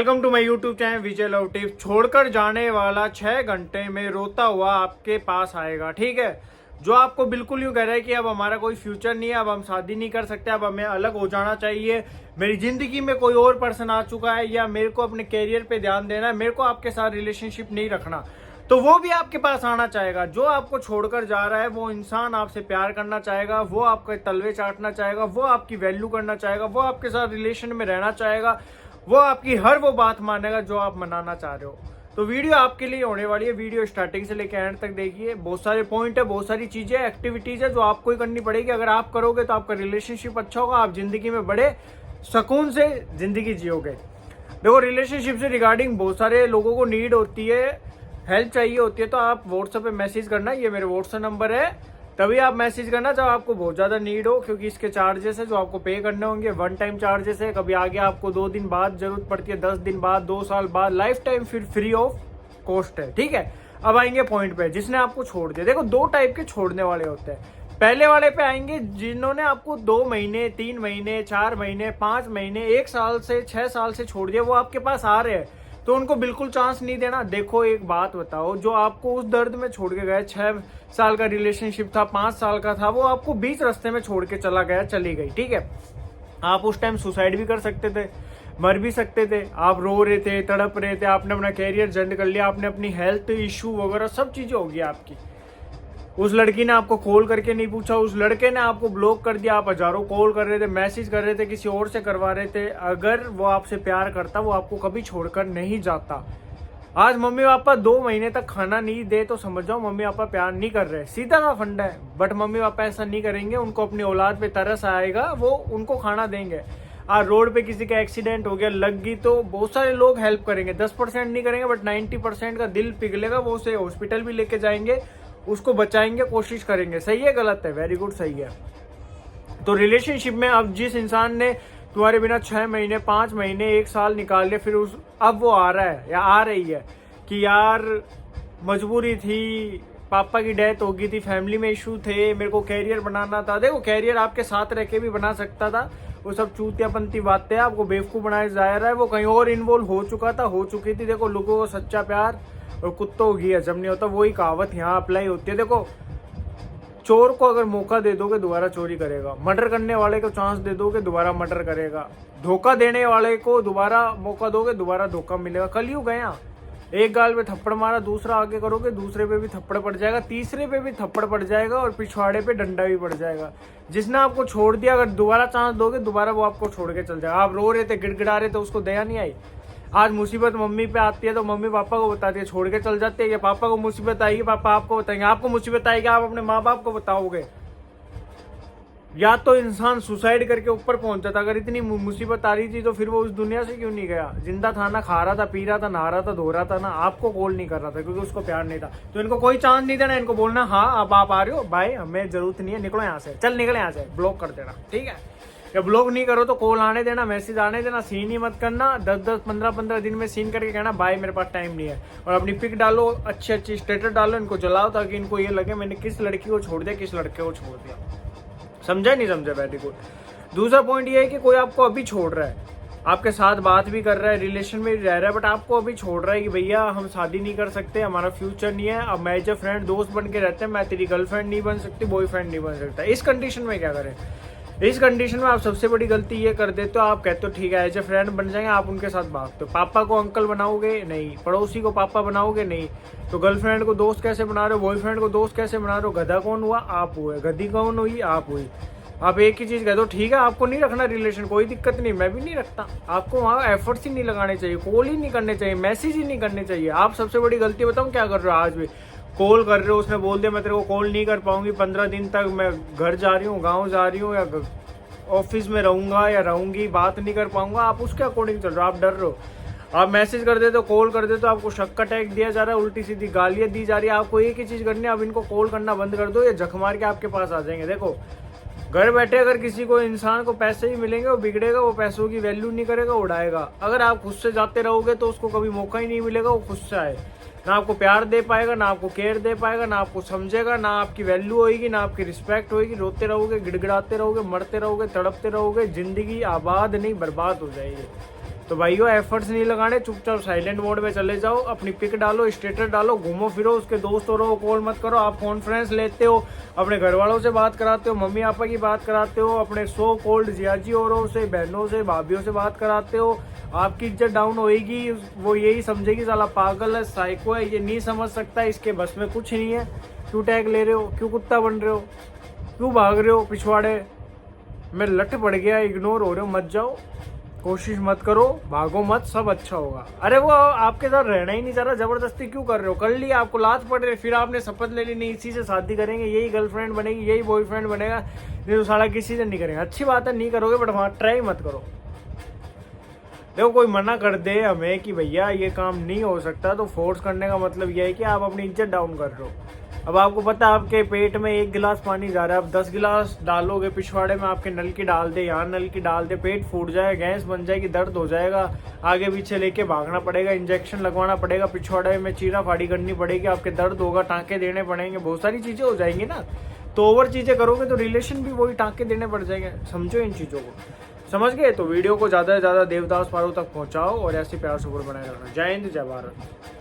Welcome to my YouTube channel Vijay love tips. छोड़कर जाने वाला 6 घंटे में रोता हुआ आपके पास आएगा। ठीक है, जो आपको बिल्कुल यूं कह रहा है कि अब हमारा कोई फ्यूचर नहीं है, अब हम शादी नहीं कर सकते, अब हमें अलग हो जाना चाहिए, मेरी जिंदगी में कोई और पर्सन आ चुका है, या मेरे को अपने कैरियर पे ध्यान देना है, मेरे को आपके साथ रिलेशनशिप नहीं रखना, तो वो भी आपके पास आना चाहेगा। जो आपको छोड़कर जा रहा है वो इंसान आपसे प्यार करना चाहेगा, वो आपके तलवे चाटना चाहेगा, वो आपकी वैल्यू करना चाहेगा, वो आपके साथ रिलेशन में रहना चाहेगा, वो आपकी हर वो बात मानेगा जो आप मनाना चाह रहे हो। तो वीडियो आपके लिए होने वाली है, वीडियो स्टार्टिंग से लेकर एंड तक देखिए। बहुत सारे पॉइंट है, बहुत सारी चीजें, एक्टिविटीज है जो आपको ही करनी पड़ेगी। अगर आप करोगे तो आपका रिलेशनशिप अच्छा होगा, आप जिंदगी में बड़े सुकून से जिंदगी जियोगे। देखो, रिलेशनशिप से रिगार्डिंग बहुत सारे लोगों को नीड होती है, हेल्प चाहिए होती है, तो आप व्हाट्सएप पे मैसेज करना, ये मेरे व्हाट्सएप नंबर है, तभी आप मैसेज करना जब आपको बहुत ज़्यादा नीड हो, क्योंकि इसके चार्जेस है जो आपको पे करने होंगे, वन टाइम चार्जेस है। कभी आगे आपको 2 दिन बाद जरूरत पड़ती है, 10 दिन बाद, 2 साल बाद, लाइफ टाइम फिर फ्री ऑफ कॉस्ट है। ठीक है, अब आएंगे पॉइंट पे, जिसने आपको छोड़ दिया। देखो, 2 टाइप के छोड़ने वाले होते हैं। पहले वाले पे आएंगे जिन्होंने आपको 2 महीने, 3 महीने, 4 महीने, 5 महीने, 1 साल से, 6 साल से छोड़ दिया, वो आपके पास आ रहे हैं, तो उनको बिल्कुल चांस नहीं देना। देखो, एक बात बताओ, जो आपको उस दर्द में छोड़ के गए, 6 साल का रिलेशनशिप था, 5 साल का था, वो आपको बीच रास्ते में छोड़ के चला गया, चली गई। ठीक है, आप उस टाइम सुसाइड भी कर सकते थे, मर भी सकते थे, आप रो रहे थे, तड़प रहे थे, आपने अपना कैरियर जंड कर लिया, आपने अपनी हेल्थ इशू वगैरह सब चीजें होगी आपकी। उस लड़की ने आपको कॉल करके नहीं पूछा, उस लड़के ने आपको ब्लॉक कर दिया, आप हजारों कॉल कर रहे थे, मैसेज कर रहे थे, किसी और से करवा रहे थे। अगर वो आपसे प्यार करता, वो आपको कभी छोड़कर नहीं जाता। आज मम्मी पापा 2 महीने तक खाना नहीं दे तो समझ जाओ मम्मी पापा प्यार नहीं कर रहे, सीधा सा फंडा है। बट मम्मी पापा ऐसा नहीं करेंगे, उनको अपनी औलाद पे तरस आएगा, वो उनको खाना देंगे। आज रोड पे किसी का एक्सीडेंट हो गया, लग गई, तो बहुत सारे लोग हेल्प करेंगे, 10% नहीं करेंगे बट 90% का दिल पिघलेगा, वो उसे हॉस्पिटल भी लेके जाएंगे, उसको बचाएंगे, कोशिश करेंगे। सही है, गलत है? वेरी गुड, सही है। तो रिलेशनशिप में अब जिस इंसान ने तुम्हारे बिना 6 महीने, 5 महीने, 1 साल निकाल लिया, फिर अब वो आ रहा है या आ रही है कि यार मजबूरी थी, पापा की डेथ हो गई थी, फैमिली में इशू थे, मेरे को कैरियर बनाना था। देखो, कैरियर आपके साथ रह के भी बना सकता था, वो सब चूतियापंती बातें, आपको बेवकूफ बनाया जा रहा है, वो कहीं और इन्वॉल्व हो चुका था, हो चुकी थी। देखो, लोगों को सच्चा प्यार और कुत्तों की हजम नहीं होता, वही कहावत यहाँ अप्लाई होती है। देखो, चोर को अगर मौका दे दोगे दोबारा चोरी करेगा, मर्डर करने वाले को चांस दे दोगे दोबारा मर्डर करेगा, धोखा देने वाले को दोबारा मौका दोगे दोबारा धोखा मिलेगा। कलयुग गया, एक गाल पे थप्पड़ मारा, दूसरा आगे करोगे, दूसरे पे भी थप्पड़ पड़ जाएगा, तीसरे पे भी थप्पड़ पड़ जाएगा, और पिछवाड़े पे डंडा भी पड़ जाएगा। जिसने आपको छोड़ दिया, अगर दोबारा चांस दोगे दोबारा वो आपको छोड़ के चल जाएगा। आप रो रहे थे, गिड़गिड़ा रहे थे, उसको दया नहीं आई। आज मुसीबत मम्मी पे आती है तो मम्मी पापा को बताती है, छोड़ के चल जाते हैं। या पापा को मुसीबत आएगी, पापा आपको बताएंगे, आपको मुसीबत आएगी, आप अपने माँ बाप को बताओगे। या तो इंसान सुसाइड करके ऊपर पहुंच जाता। अगर इतनी मुसीबत आ रही थी तो फिर वो उस दुनिया से क्यों नहीं गया? जिंदा था ना, खा रहा था, पी रहा था, नहा रहा था, धो रहा था ना, आपको कॉल नहीं कर रहा था क्योंकि उसको प्यार नहीं था। तो इनको कोई चांस नहीं देना, इनको बोलना हाँ अब आप आ रहे हो, बाय, हमें जरूरत नहीं है, निकलो यहाँ से, चल निकले यहाँ से, ब्लॉक कर देना। ठीक है, या ब्लॉक नहीं करो तो कॉल आने देना, मैसेज आने देना, सीन ही मत करना। 10-10, 15-15 दिन में सीन करके कहना बाय, मेरे पास टाइम नहीं है, और अपनी पिक डालो, अच्छी अच्छी स्टेटस डालो, इनको जलाओ, ताकि इनको ये लगे मैंने किस लड़की को छोड़ दिया, किस लड़के को छोड़ दिया। समझा नहीं समझा? Very good. दूसरा पॉइंट ये है कि कोई आपको अभी छोड़ रहा है, आपके साथ बात भी कर रहा है, रिलेशन में रह रहा है, बट आपको अभी छोड़ रहा है कि भैया हम शादी नहीं कर सकते, हमारा फ्यूचर नहीं है, अब मैं एज ए फ्रेंड दोस्त बन के रहते हैं, मैं तेरी गर्लफ्रेंड नहीं बन सकती, बॉयफ्रेंड नहीं बन सकता। इस कंडीशन में क्या करें? इस कंडीशन में आप सबसे बड़ी गलती ये कर देते हो, आप कहते हो ठीक है एज ए फ्रेंड बन जाएंगे, आप उनके साथ भागते हो। पापा को अंकल बनाओगे? नहीं। पड़ोसी को पापा बनाओगे? नहीं। तो गर्लफ्रेंड को दोस्त कैसे बना रहे हो? बॉयफ्रेंड को दोस्त कैसे बना रहे हो? गधा कौन हुआ? आप हुए। गधी कौन हुई? आप हुई। आप एक ही चीज कह दो, ठीक है आपको नहीं रखना रिलेशन, कोई दिक्कत नहीं, मैं भी नहीं रखता, आपको वहाँ एफर्ट्स ही नहीं लगाने चाहिए, कॉल ही नहीं करने चाहिए, मैसेज ही नहीं करने चाहिए। आप सबसे बड़ी गलती बताऊँ क्या कर रहे हो? आज भी कॉल कर रहे हो, उसने बोल दिया मैं तेरे को कॉल नहीं कर पाऊंगी 15 दिन तक, मैं घर जा रही हूँ, गाँव जा रही हूँ, या ऑफिस में रहूंगा या रहूंगी, बात नहीं कर पाऊंगा। आप उसके अकॉर्डिंग चल रहे हो, आप डर रहे हो। आप मैसेज कर देते हो, कॉल कर देते हो, आपको शक का टैग दिया जा रहा है, उल्टी सीधी गालियां दी जा रही है। आपको एक ही चीज करनी है, आप इनको कॉल करना बंद कर दो, ये झक मार के आपके पास आ जाएंगे। देखो, घर बैठे अगर किसी को इंसान को पैसे ही मिलेंगे, वो बिगड़ेगा, वो पैसों की वैल्यू नहीं करेगा, उड़ाएगा। अगर आप खुद से जाते रहोगे तो उसको कभी मौका ही नहीं मिलेगा, वो खुद से आए, ना आपको प्यार दे पाएगा, ना आपको केयर दे पाएगा, ना आपको समझेगा, ना आपकी वैल्यू होगी, ना आपकी रिस्पेक्ट होगी। रोते रहोगे, गिड़गिड़ाते रहोगे, मरते रहोगे, तड़पते रहोगे, जिंदगी आबाद नहीं बर्बाद हो जाएगी। तो भाइयों एफर्ट्स नहीं लगाने, चुपचाप साइलेंट मोड में चले जाओ, अपनी पिक डालो, स्टेटस डालो, घूमो फिरो, उसके दोस्त हो रहो, कॉल मत करो। आप कॉन्फ्रेंस लेते हो, अपने घर वालों से बात कराते हो, मम्मी पापा की बात कराते हो, अपने सो कोल्ड जियाजी औरों से, बहनों से, भाभीियों से बात कराते हो, आपकी इज्जत डाउन होएगी। वो यही समझेगी साला पागल है, साइको है, ये नहीं समझ सकता, इसके बस में कुछ नहीं है। क्यों टैग ले रहे हो, क्यों कुत्ता बन रहे हो, क्यों भाग रहे हो पिछवाड़े? मैं लट पड़ गया, इग्नोर हो रहे हो, मत जाओ, कोशिश मत करो, भागो मत, सब अच्छा होगा। अरे वो आपके साथ रहना ही नहीं चाह रहा, जबरदस्ती क्यों कर रहे हो? कर लिया, आपको लात पड़ रही, फिर आपने शपथ ले ली नहीं इसी से शादी करेंगे, यही गर्लफ्रेंड बनेगी, यही बॉयफ्रेंड बनेगा, ये तो साला किसी से नहीं करेंगे। अच्छी बात है, नहीं करोगे, बट वहाँ ट्राई मत करो। देखो कोई मना कर दे हमें कि भैया ये काम नहीं हो सकता, तो फोर्स करने का मतलब यह है कि आप अपनी इज्जत डाउन कर रहे हो। अब आपको पता है आपके पेट में 1 गिलास पानी जा रहा है, अब 10 गिलास डालोगे पिछवाड़े में, आपके नल की डाल दे, यहाँ नल की डाल दे, पेट फूट जाए, गैस बन जाएगी, दर्द हो जाएगा, आगे पीछे लेके भागना पड़ेगा, इंजेक्शन लगवाना पड़ेगा, पिछवाड़े में चीरा फाड़ी करनी पड़ेगी, आपके दर्द होगा, टाँके देने पड़ेंगे, बहुत सारी चीज़ें हो जाएंगी ना। तो ओवर चीज़ें करोगे तो रिलेशन भी वही टाँके देने पड़ जाएंगे। समझो इन चीज़ों को, समझ गए? तो वीडियो को ज़्यादा से ज़्यादा देवदास पारो तक पहुँचाओ और ऐसे प्यार सुपर बनाए रखना। जय हिंद, जय भारत।